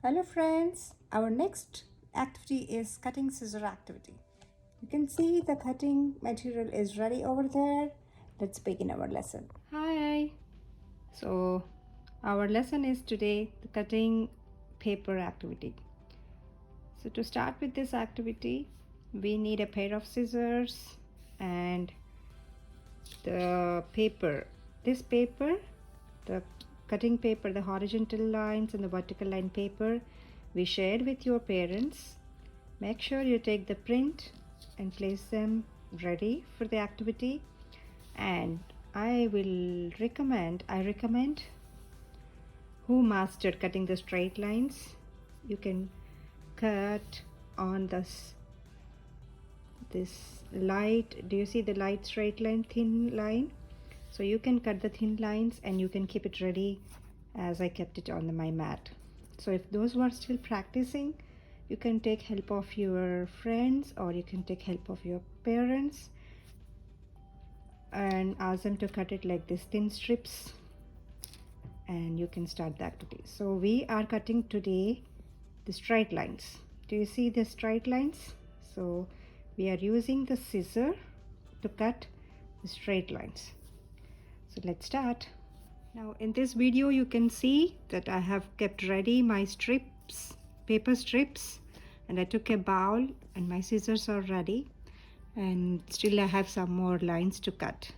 Hello friends, our next activity is cutting scissor activity. You can see the cutting material is ready over there. Let's begin our lesson. Hi. So our lesson is today the cutting paper activity. So to start with this activity, we need a pair of scissors and the paper. This paper, the cutting paper, the horizontal lines and the vertical line paper we shared with your parents. Make sure you take the print and place them ready for the activity. And I recommend who mastered cutting the straight lines. You can cut on this light, do you see the light straight line, thin line? So you can cut the thin lines and you can keep it ready as I kept it on my mat. So if those who are still practicing, you can take help of your friends or you can take help of your parents and ask them to cut it like this thin strips, and you can start the activity. So we are cutting today the straight lines. Do you see the straight lines? So we are using the scissor to cut the straight lines. So let's start. Now in this video you can see that I have kept ready my strips, paper strips, and I took a bowl and my scissors are ready, and still I have some more lines to cut.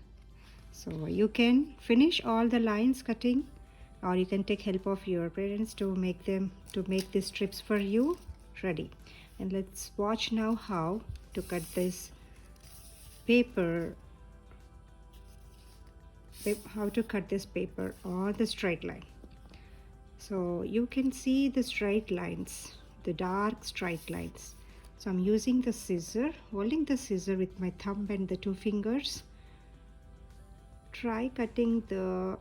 So you can finish all the lines cutting, or you can take help of your parents to make these strips for you ready. And let's watch now how to cut this paper on the straight line. So you can see the straight lines, the dark straight lines. So I'm using the scissor, holding the scissor with my thumb and the two fingers. Try cutting the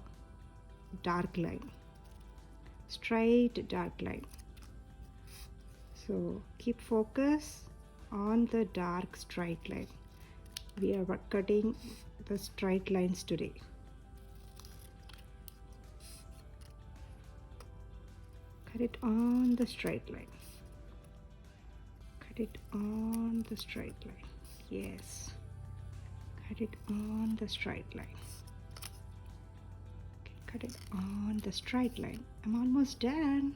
dark line, straight dark line. So keep focus on the dark straight line. We are cutting the straight lines today. Cut it on the straight line. Cut it on the straight line. Yes. Cut it on the straight line. Okay, cut it on the straight line. I'm almost done.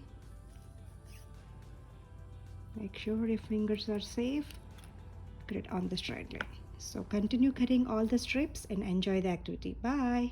Make sure your fingers are safe. Cut it on the straight line. So continue cutting all the strips and enjoy the activity. Bye.